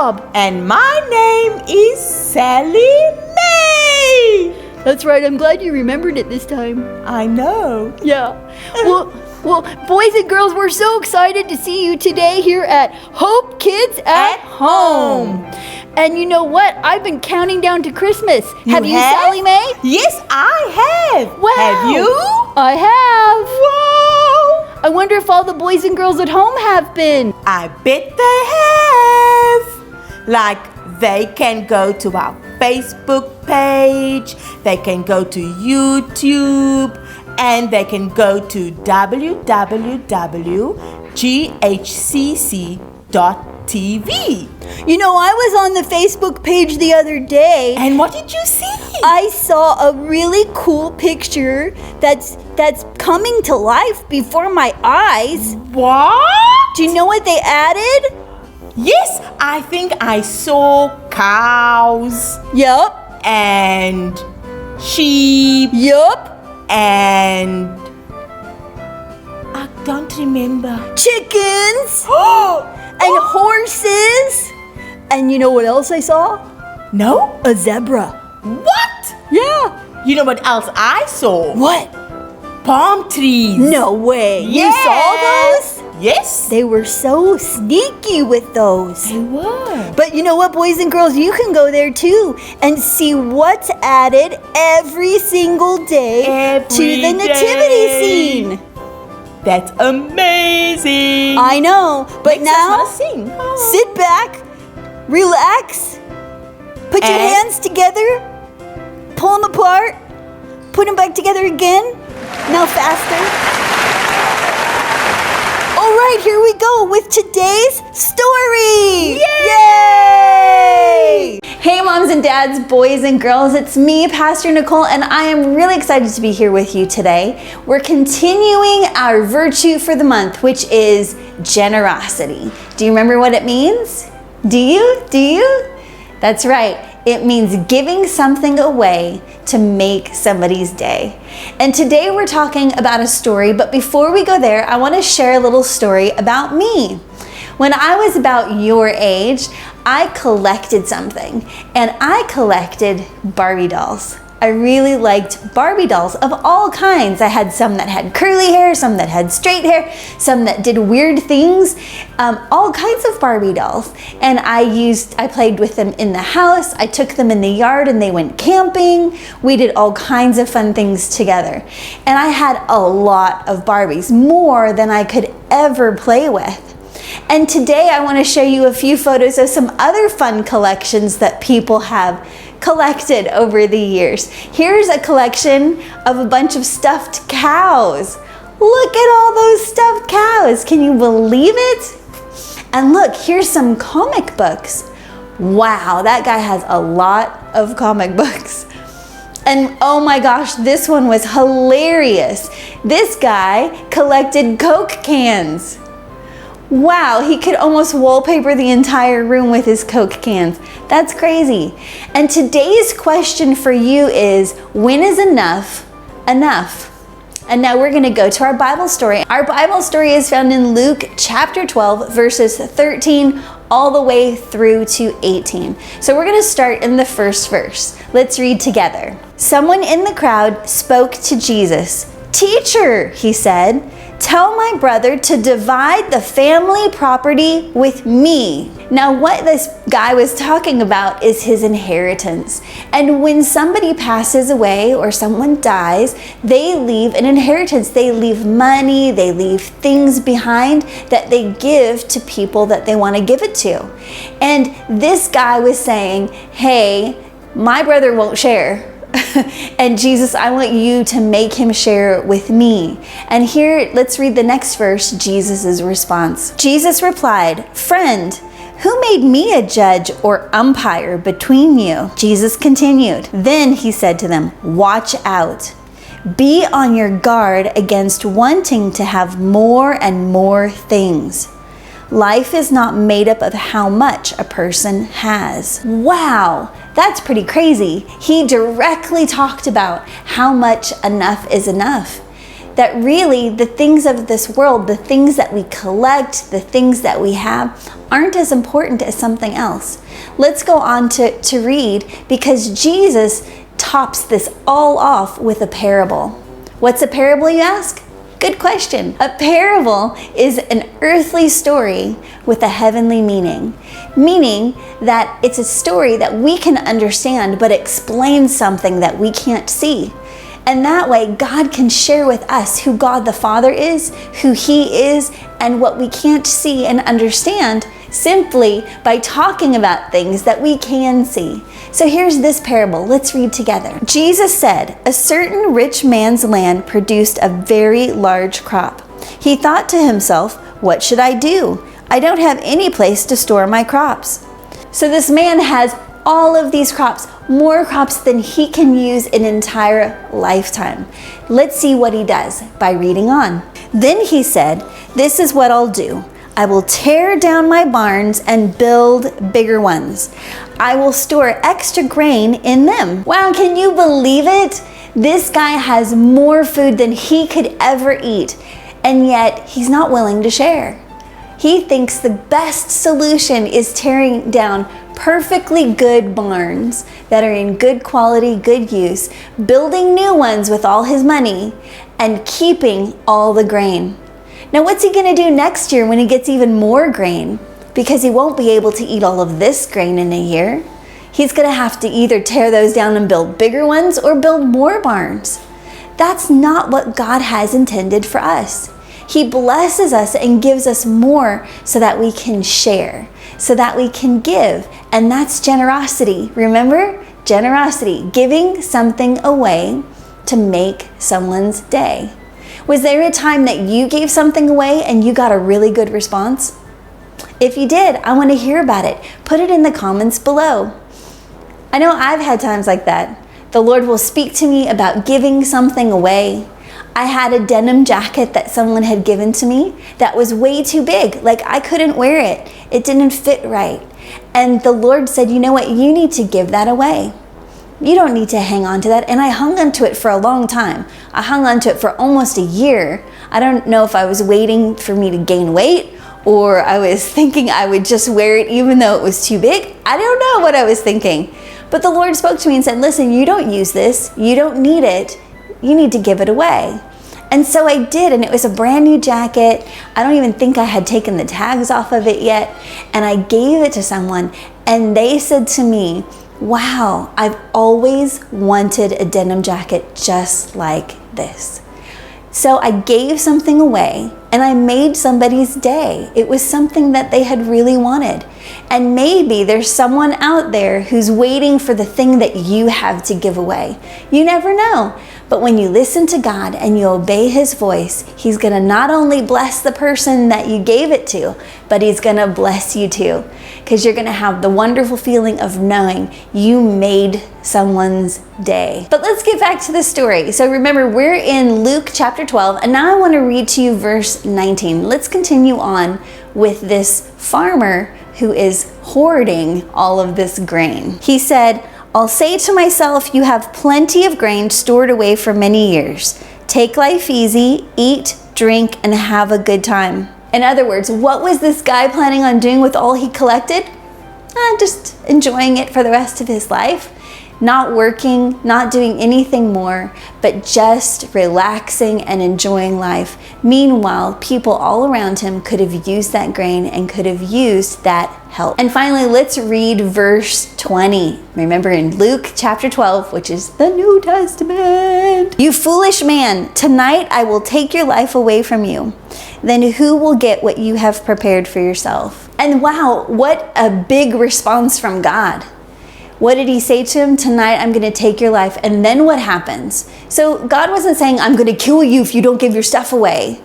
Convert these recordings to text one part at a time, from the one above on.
Bob. And my name is Sally Mae. That's right, I'm glad you remembered it this time. I know. Yeah. Well, boys and girls, we're so excited to see you today here at Hope Kids at Home. And you know what? I've been counting down to Christmas. Have you, Sally Mae? Yes, I have. Wow. Have you? I have. Wow. I wonder if all the boys and girls at home have been. I bet they have. Like, they can go to our Facebook page, they can go to YouTube, and they can go to www.ghcc.tv. You know, I was on the Facebook page the other day. And what did you see? I saw a really cool picture that's coming to life before my eyes. What? Do you know what they added? Yes, I think I saw cows. Yup. And sheep. Yup. And I don't remember. Chickens. And horses. And you know what else I saw? No? A zebra. What? Yeah. You know what else I saw? What? Palm trees. No way. Yes. You saw those? Yes. They were so sneaky with those. They were. But you know what, boys and girls? You can go there too and see what's added every single day to the nativity scene. That's amazing. I know. But Makes us now, wanna sing. sit back, relax, put your hands together, pull them apart, put them back together again. Now faster. All right, here we go with today's story. Yay! Hey, moms and dads, boys and girls, it's me, Pastor Nicole, and I am really excited to be here with you today. We're continuing our virtue for the month, which is generosity. Do you remember what it means? Do you? That's right. It means giving something away to make somebody's day. And today we're talking about a story, but before we go there, I want to share a little story about me. When I was about your age, I collected something, and I collected Barbie dolls. I really liked Barbie dolls of all kinds. I had some that had curly hair, some that had straight hair, some that did weird things, all kinds of Barbie dolls. And I played with them in the house. I took them in the yard and they went camping. We did all kinds of fun things together. And I had a lot of Barbies, more than I could ever play with. And today I want to show you a few photos of some other fun collections that people have collected over the years. Here's a collection of a bunch of stuffed cows. Look at all those stuffed cows. Can you believe it? And look, here's some comic books. Wow, that guy has a lot of comic books. And oh my gosh, this one was hilarious. This guy collected Coke cans. Wow, he could almost wallpaper the entire room with his Coke cans. That's crazy. And today's question for you is, when is enough enough? And now we're going to go to our Bible story. Our Bible story is found in Luke chapter 12, verses 13 all the way through to 18. So we're going to start in the first verse. Let's read together. Someone in the crowd spoke to Jesus. "Teacher," he said, "tell my brother to divide the family property with me." Now, what this guy was talking about is his inheritance. And when somebody passes away or someone dies, they leave an inheritance. They leave money, they leave things behind that they give to people that they want to give it to. And this guy was saying, hey, my brother won't share. And Jesus, I want you to make him share with me. And here, let's read the next verse, Jesus' response. Jesus replied, "Friend, who made me a judge or umpire between you?" Jesus continued. Then he said to them, "Watch out. Be on your guard against wanting to have more and more things. Life is not made up of how much a person has." Wow, that's pretty crazy. He directly talked about how much enough is enough. that really the things of this world, the things that we collect, the things that we have, aren't as important as something else. Let's go on to read, because Jesus tops this all off with a parable. What's a parable, you ask? Good question. A parable is an earthly story with a heavenly meaning, meaning that it's a story that we can understand but explains something that we can't see. And that way, God can share with us who God the Father is, who He is, and what we can't see and understand simply by talking about things that we can see. So here's this parable. Let's read together. Jesus said, "A certain rich man's land produced a very large crop. He thought to himself, 'What should I do? I don't have any place to store my crops.'" So this man has all of these crops, more crops than he can use an entire lifetime. Let's see what he does by reading on. Then he said, "This is what I'll do. I will tear down my barns and build bigger ones. I will store extra grain in them." Wow, can you believe it? This guy has more food than he could ever eat, and yet he's not willing to share. He thinks the best solution is tearing down perfectly good barns that are in good quality, good use, building new ones with all his money, and keeping all the grain. Now, what's he going to do next year when he gets even more grain? Because he won't be able to eat all of this grain in a year. He's going to have to either tear those down and build bigger ones or build more barns. That's not what God has intended for us. He blesses us and gives us more so that we can share, so that we can give. And that's generosity. Remember? Generosity, giving something away to make someone's day. Was there a time that you gave something away and you got a really good response? If you did, I want to hear about it. Put it in the comments below. I know I've had times like that. The Lord will speak to me about giving something away. I had a denim jacket that someone had given to me that was way too big. Like, I couldn't wear it. It didn't fit right. And the Lord said, "You know what? You need to give that away. You don't need to hang on to that." And I hung on to it for a long time. I hung on to it for almost a year. I don't know if I was waiting for me to gain weight or I was thinking I would just wear it even though it was too big. I don't know what I was thinking. But the Lord spoke to me and said, "Listen, you don't use this. You don't need it. You need to give it away." And so I did, and it was a brand new jacket. I don't even think I had taken the tags off of it yet. And I gave it to someone, and they said to me, "Wow, I've always wanted a denim jacket just like this." So I gave something away, and I made somebody's day. It was something that they had really wanted. And maybe there's someone out there who's waiting for the thing that you have to give away. You never know. But when you listen to God and you obey His voice, He's going to not only bless the person that you gave it to, but He's going to bless you too. Because you're going to have the wonderful feeling of knowing you made someone's day. But let's get back to the story. So remember, we're in Luke chapter 12, and now I want to read to you verse 19. Let's continue on with this farmer who is hoarding all of this grain. He said, "I'll say to myself, you have plenty of grain stored away for many years. Take life easy, eat, drink, and have a good time." In other words, what was this guy planning on doing with all he collected? Just enjoying it for the rest of his life. Not working, not doing anything more, but just relaxing and enjoying life. Meanwhile, people all around him could have used that grain and could have used that help. And finally, let's read verse 20. Remember, in Luke chapter 12, which is the New Testament. "You foolish man, tonight I will take your life away from you. Then who will get what you have prepared for yourself?" And wow, what a big response from God. What did He say to him? "Tonight I'm going to take your life." And then what happens? So God wasn't saying, "I'm going to kill you if you don't give your stuff away."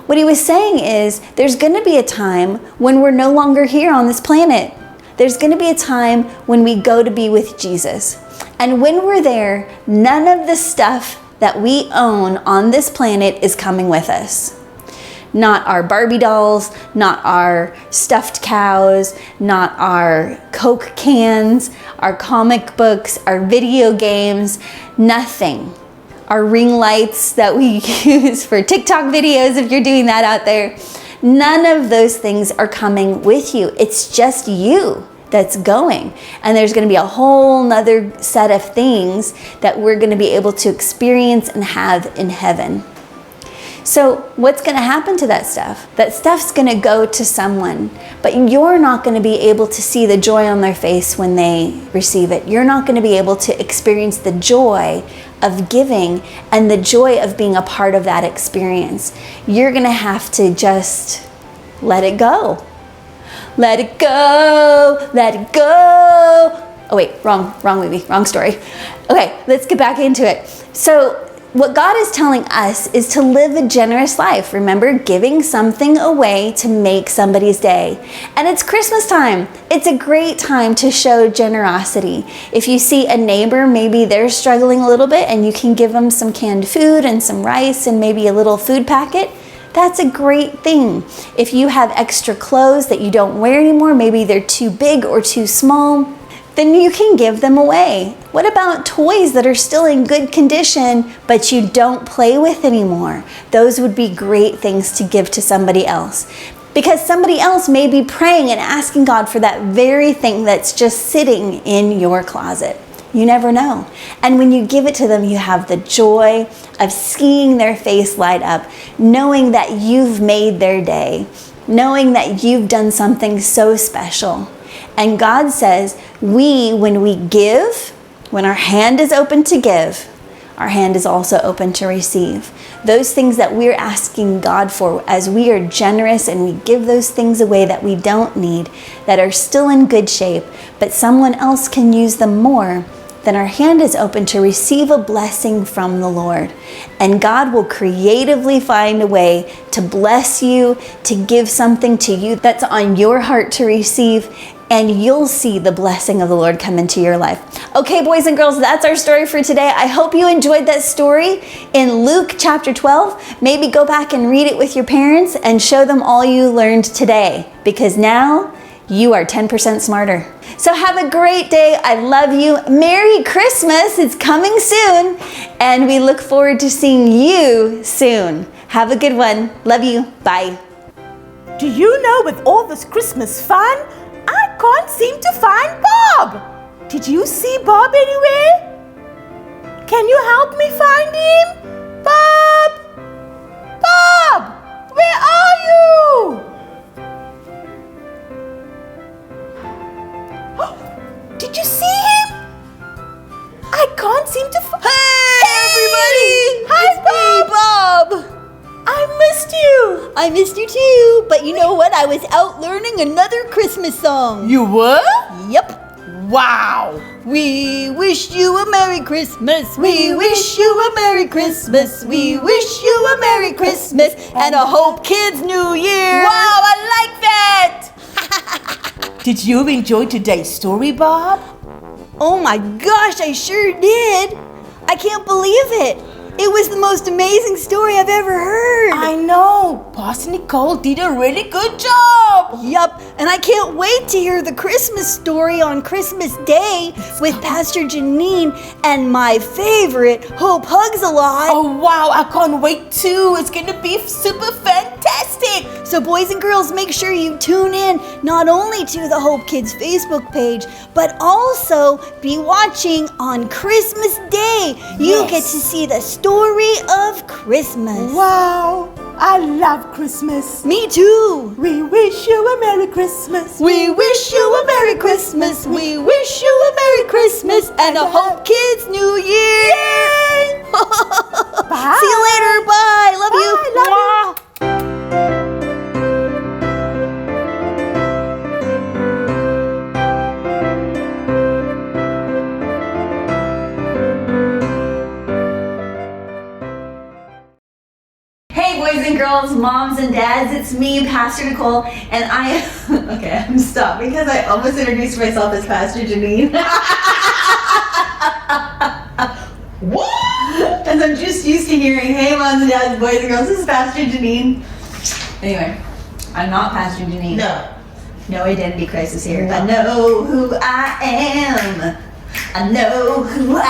What He was saying is, there's going to be a time when we're no longer here on this planet. There's going to be a time when we go to be with Jesus. And when we're there, none of the stuff that we own on this planet is coming with us. Not our Barbie dolls, not our stuffed cows, not our Coke cans, our comic books, our video games, nothing. our ring lights that we use for TikTok videos, if you're doing that out there. None of those things are coming with you. It's just you that's going. And there's going to be a whole nother set of things that we're going to be able to experience and have in heaven. So what's going to happen to that stuff? That stuff's going to go to someone, but you're not going to be able to see the joy on their face when they receive it. You're not going to be able to experience the joy of giving and the joy of being a part of that experience. You're going to have to just let it go. Let it go. Let it go. Oh wait, wrong movie, wrong story. Okay, let's get back into it. So what God is telling us is to live a generous life. Remember, giving something away to make somebody's day. And it's Christmas time. It's a great time to show generosity. If you see a neighbor, maybe they're struggling a little bit and you can give them some canned food and some rice and maybe a little food packet, that's a great thing. If you have extra clothes that you don't wear anymore, maybe they're too big or too small, then you can give them away. What about toys that are still in good condition, but you don't play with anymore? Those would be great things to give to somebody else. Because somebody else may be praying and asking God for that very thing that's just sitting in your closet. You never know. And when you give it to them, you have the joy of seeing their face light up, knowing that you've made their day, knowing that you've done something so special. And God says, when we give, when our hand is open to give, our hand is also open to receive. Those things that we're asking God for, as we are generous and we give those things away that we don't need, that are still in good shape, but someone else can use them more, then our hand is open to receive a blessing from the Lord. And God will creatively find a way to bless you, to give something to you that's on your heart to receive, and you'll see the blessing of the Lord come into your life. Okay, boys and girls, that's our story for today. I hope you enjoyed that story in Luke chapter 12. Maybe go back and read it with your parents and show them all you learned today, because now you are 10% smarter. So have a great day. I love you. Merry Christmas. It's coming soon. And we look forward to seeing you soon. Have a good one. Love you. Bye. Do you know, with all this Christmas fun, I can't seem to find Bob. Did you see Bob anywhere? Can you help me find him? Bob! Bob! Where are you? Did you see him? I can't seem to find... Hey, everybody! Hi, It's me, Bob! I missed you. I missed you too, but you know what? I was out learning another Christmas song. You were? Yep. Wow. We wish you a Merry Christmas. We wish you a Merry Christmas. We wish you a Merry Christmas and a Hope Kids New Year. Wow, I like that. Did you enjoy today's story, Bob? Oh my gosh, I sure did. I can't believe it. It was the most amazing story I've ever heard. I know. Pastor Nicole did a really good job. Yup, and I can't wait to hear the Christmas story on Christmas Day with Pastor Janine and my favorite, Hope Hugs a Lot. Oh, wow. I can't wait too. It's going to be super fantastic. So boys and girls, make sure you tune in not only to the Hope Kids Facebook page, but also be watching on Christmas Day. You get to see the story of Christmas. Wow. I love Christmas. Me too. We wish you a Merry Christmas. We wish you a Merry Christmas. We wish you a Merry Christmas and a Hope Kids New Year. Yay. Bye. See you later. Bye. Love you. Bye. Love you. Boys and girls, moms and dads, it's me, Pastor Nicole, and I okay, I'm stop because I almost introduced myself as Pastor Janine. What? As I'm just used to hearing, hey moms and dads, boys and girls, this is Pastor Janine. Anyway, I'm not Pastor Janine. No identity crisis here. No. I know who I am. I know who I